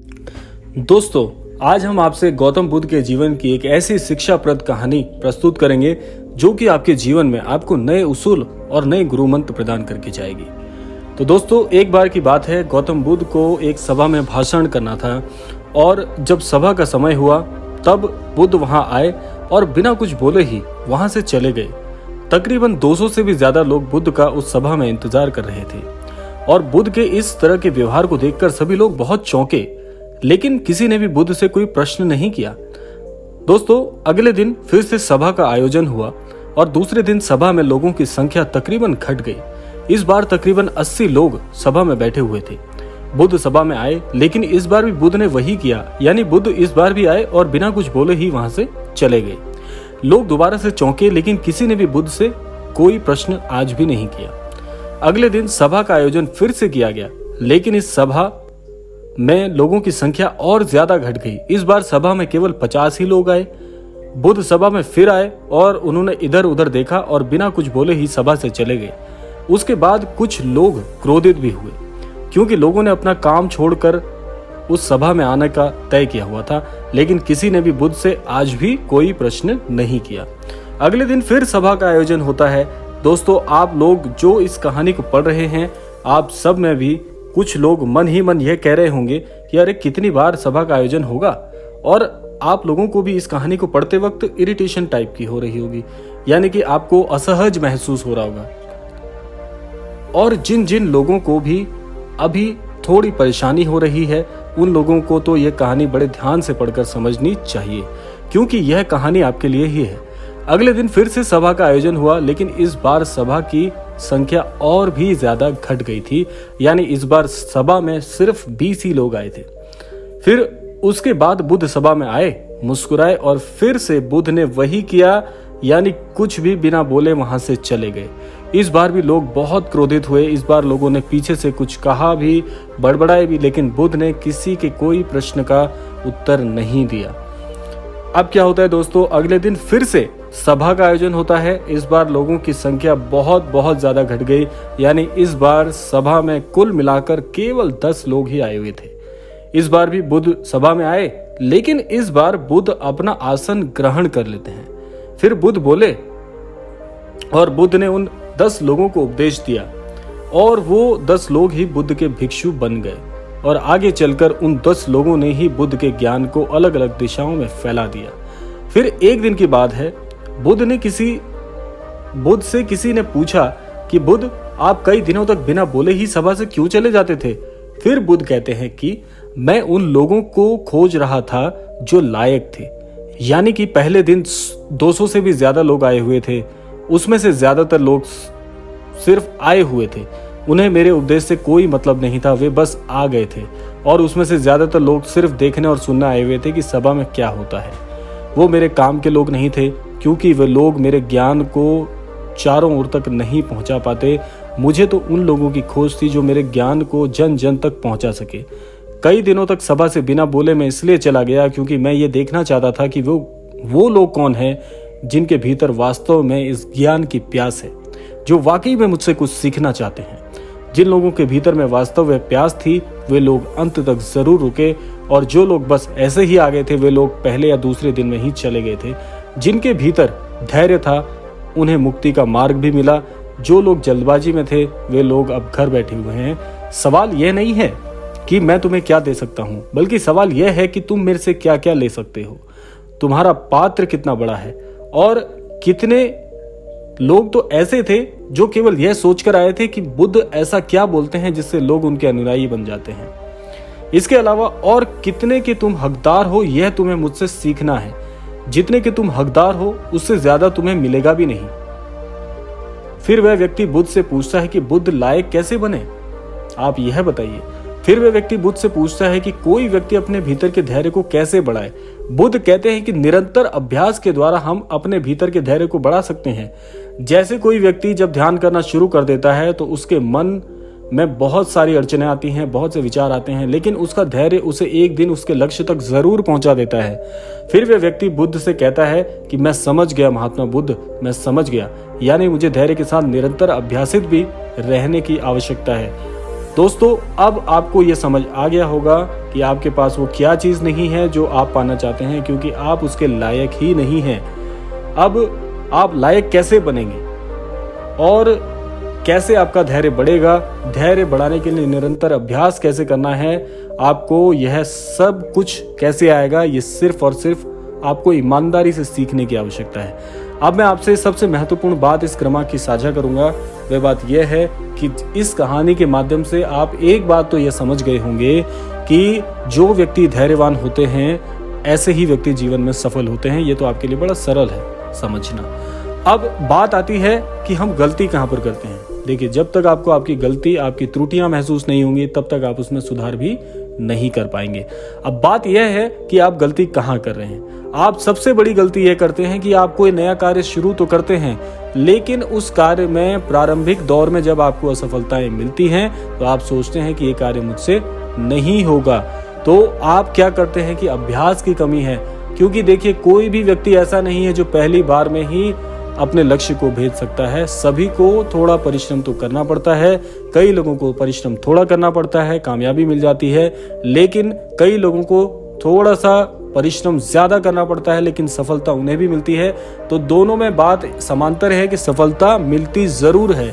दोस्तों, आज हम आपसे गौतम बुद्ध के जीवन की एक ऐसी शिक्षाप्रद कहानी प्रस्तुत करेंगे जो कि आपके जीवन में आपको नए उसूल और नए गुरु मंत्र प्रदान करके जाएगी। तो दोस्तों, एक बार की बात है, गौतम बुद्ध को एक सभा में भाषण करना था और जब सभा का समय हुआ तब बुद्ध वहां आए और बिना कुछ बोले ही वहां से चले गए। तकरीबन 200 से भी ज्यादा लोग बुद्ध का उस सभा में इंतजार कर रहे थे और बुद्ध के इस तरह के व्यवहार को देखकर सभी लोग बहुत चौंके, लेकिन किसी ने भी बुद्ध से कोई प्रश्न नहीं किया। दोस्तों, अगले दिन फिर से सभा का आयोजन हुआ और दूसरे दिन सभा में लोगों की संख्या तकरीबन घट गई। इस बार तकरीबन 80 लोग सभा में बैठे हुए थे। बुद्ध सभा में आए, लेकिन इस बार भी बुद्ध ने वही किया, यानी बुद्ध इस बार भी आए और बिना कुछ बोले ही वहां से चले गए। लोग दोबारा से चौंके, लेकिन किसी ने भी बुद्ध से कोई प्रश्न आज भी नहीं किया। अगले दिन सभा का आयोजन फिर से किया गया, लेकिन इस सभा में लोगों की संख्या और ज्यादा घट गई। इस बार सभा में केवल 50 ही लोग आए। बुद्ध सभा में फिर आए और उन्होंने इधर उधर देखा और बिना कुछ बोले ही सभा से चले गए। उसके बाद कुछ लोग क्रोधित भी हुए, क्योंकि लोगों ने अपना काम छोड़कर उस सभा में आने का तय किया हुआ था, लेकिन किसी ने भी बुद्ध से आज भी कोई प्रश्न नहीं किया। अगले दिन फिर सभा का आयोजन होता है। दोस्तों, आप लोग जो इस कहानी को पढ़ रहे हैं, आप सब में भी कुछ लोग मन ही मन यह कह रहे होंगे कि अरे कितनी बार सभा का आयोजन होगा, और आप लोगों को भी इस कहानी को पढ़ते वक्त इरिटेशन टाइप की हो रही होगी, यानी कि आपको असहज महसूस हो रहा होगा। और जिन जिन लोगों को भी अभी थोड़ी परेशानी हो रही है, उन लोगों को तो यह कहानी बड़े ध्यान से पढ़कर समझनी चाहिए, क्योंकि यह कहानी आपके लिए ही है। अगले दिन फिर से सभा का आयोजन हुआ, लेकिन इस बार सभा की संख्या और भी ज्यादा घट गई थी, यानी इस बार सभा में सिर्फ 20 ही लोग आए थे। फिर उसके बाद बुद्ध सभा में आए, मुस्कुराए और फिर से बुद्ध ने वही किया, यानी कुछ भी बिना बोले वहां से चले गए। इस बार भी लोग बहुत क्रोधित हुए। इस बार लोगों ने पीछे से कुछ कहा भी, बड़बड़ाए भी, लेकिन बुद्ध ने किसी के कोई प्रश्न का उत्तर नहीं दिया। अब क्या होता है दोस्तों, अगले दिन फिर से सभा का आयोजन होता है। इस बार लोगों की संख्या बहुत ज्यादा घट गई, यानी इस बार सभा में कुल मिलाकर केवल 10 लोग ही आए हुए थे। इस बार भी बुद्ध सभा में आए, लेकिन इस बार बुद्ध अपना आसन ग्रहण कर लेते हैं। फिर बुद्ध बोले और बुद्ध ने उन 10 लोगों को उपदेश दिया और वो 10 लोग ही बुद्ध के भिक्षु बन गए, और आगे चलकर उन 10 लोगों ने ही बुद्ध के ज्ञान को अलग अलग दिशाओं में फैला दिया। फिर एक दिन की बात है, बुद्ध से किसी ने पूछा कि बुद्ध, आप कई दिनों तक बिना बोले ही सभा से क्यों चले जाते थे? फिर बुद्ध कहते हैं कि मैं उन लोगों को खोज रहा था जो लायक थे, यानी कि पहले दिन 200 से भी ज्यादा लोग आए हुए थे। उसमें से ज्यादातर लोग सिर्फ आए हुए थे, उन्हें मेरे उपदेश से कोई मतलब नहीं था, वे बस आ गए थे। और उसमें से ज्यादातर लोग सिर्फ देखने और सुनने आए हुए थे कि सभा में क्या होता है। वो मेरे काम के लोग नहीं थे, क्योंकि वे लोग मेरे ज्ञान को चारों ओर तक नहीं पहुंचा पाते। मुझे तो उन लोगों की खोज थी जो मेरे ज्ञान को जन जन तक पहुंचा सके। कई दिनों तक सभा से बिना बोले मैं इसलिए चला गया क्योंकि मैं ये देखना चाहता था कि वो लोग कौन हैं जिनके भीतर वास्तव में इस ज्ञान की प्यास है, जो वाकई में मुझसे कुछ सीखना चाहते हैं। जिन लोगों के भीतर में वास्तव में प्यास थी, वे लोग अंत तक जरूर रुके, और जो लोग बस ऐसे ही आ गए थे, वे लोग पहले या दूसरे दिन में ही चले गए थे। जिनके भीतर धैर्य था, उन्हें मुक्ति का मार्ग भी मिला। जो लोग जल्दबाजी में थे, वे लोग अब घर बैठे हुए हैं। सवाल यह नहीं है कि मैं तुम्हें क्या दे सकता हूं, बल्कि सवाल यह है कि तुम मेरे से क्या क्या ले सकते हो। तुम्हारा पात्र कितना बड़ा है। और कितने लोग तो ऐसे थे जो केवल यह सोचकर आए थे कि बुद्ध ऐसा क्या बोलते हैं जिससे लोग उनके अनुयायी बन जाते हैं। इसके अलावा और कितने के तुम हकदार हो, यह तुम्हें मुझसे सीखना है। जितने के तुम हकदार हो, उससे ज्यादा तुम्हें मिलेगा भी नहीं। फिर वह व्यक्ति बुद्ध से पूछता है कि बुद्ध लायक कैसे बने, आप यह बताइए। फिर वह व्यक्ति बुद्ध से पूछता है कि कोई व्यक्ति अपने भीतर के धैर्य को कैसे बढ़ाए। बुद्ध कहते हैं कि निरंतर अभ्यास के द्वारा हम अपने भीतर के धैर्य को बढ़ा सकते हैं। जैसे कोई व्यक्ति जब ध्यान करना शुरू कर देता है तो उसके मन में बहुत सारी अड़चनें आती हैं, बहुत से विचार आते हैं, लेकिन उसका धैर्य उसे एक दिन उसके लक्ष्य तक जरूर पहुंचा देता है। फिर वह व्यक्ति बुद्ध से कहता है कि मैं समझ गया महात्मा बुद्ध, मैं समझ गया, यानी मुझे धैर्य के साथ निरंतर अभ्यासित भी रहने की आवश्यकता है। दोस्तों, अब आपको ये समझ आ गया होगा कि आपके पास वो क्या चीज़ नहीं है जो आप पाना चाहते हैं, क्योंकि आप उसके लायक ही नहीं हैं। अब आप लायक कैसे बनेंगे और कैसे आपका धैर्य बढ़ेगा, धैर्य बढ़ाने के लिए निरंतर अभ्यास कैसे करना है, आपको यह सब कुछ कैसे आएगा, ये सिर्फ और सिर्फ आपको ईमानदारी से सीखने की आवश्यकता है। अब मैं आपसे सबसे महत्वपूर्ण बात इस क्रम की साझा करूंगा। वह बात यह है कि इस कहानी के माध्यम से आप एक बात तो यह समझ गए होंगे कि जो व्यक्ति धैर्यवान होते हैं ऐसे ही व्यक्ति जीवन में सफल होते हैं। ये तो आपके लिए बड़ा सरल है समझना। अब बात आती है कि हम गलती कहाँ पर करते हैं। देखिए, जब तक आपको आपकी गलती, आपकी त्रुटियां महसूस नहीं होंगी, तब तक आप उसमें सुधार भी नहीं कर पाएंगे। अब बात यह है कि आप गलती कहाँ कर रहे हैं। आप सबसे बड़ी गलती यह करते हैं कि आप कोई नया कार्य शुरू तो करते हैं, लेकिन उस कार्य में प्रारंभिक दौर में जब आपको असफलताएं मिलती हैं तो आप सोचते हैं कि ये कार्य मुझसे नहीं होगा। तो आप क्या करते हैं कि अभ्यास की कमी है। क्योंकि देखिए, कोई भी व्यक्ति ऐसा नहीं है जो पहली बार में ही अपने लक्ष्य को भेद सकता है। सभी को थोड़ा परिश्रम तो करना पड़ता है। कई लोगों को परिश्रम थोड़ा करना पड़ता है, कामयाबी मिल जाती है, लेकिन कई लोगों को थोड़ा सा परिश्रम ज्यादा करना पड़ता है, लेकिन सफलता उन्हें भी मिलती है। तो दोनों में बात समांतर है कि सफलता मिलती जरूर है,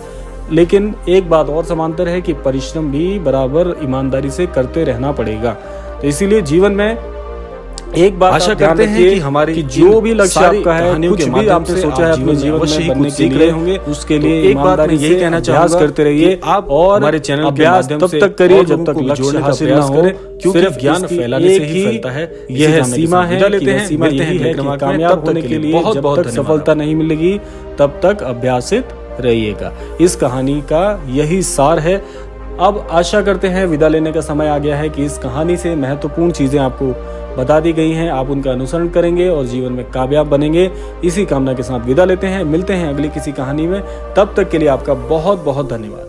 लेकिन एक बात और समांतर है कि परिश्रम भी बराबर ईमानदारी से करते रहना पड़ेगा। तो इसीलिए जीवन में एक बात आशा करते हैं कि हमारी जो भी लक्ष्य आपका है, कुछ भी आपने सोचा है अपने जीवन में बनने के लिए होंगे, उसके लिए एक बात मैं यही कहना चाहूंगा करते रहिए आप, और हमारे चैनल के माध्यम से तब तक करिए जब तक लक्ष्य हासिल ना हो, क्योंकि ज्ञान फैलाने से ही फैलता है। यह सीमा है, लेते हैं यही है कि कामयाब होने के लिए जब तक सफलता नहीं मिलेगी तब तक अभ्यासित रहिएगा। इस कहानी का यही सार है। अब आशा करते हैं विदा लेने का समय आ गया है कि इस कहानी से महत्वपूर्ण चीजें आपको बता दी गई हैं, आप उनका अनुसरण करेंगे और जीवन में कामयाब बनेंगे। इसी कामना के साथ विदा लेते हैं, मिलते हैं अगली किसी कहानी में। तब तक के लिए आपका बहुत बहुत धन्यवाद।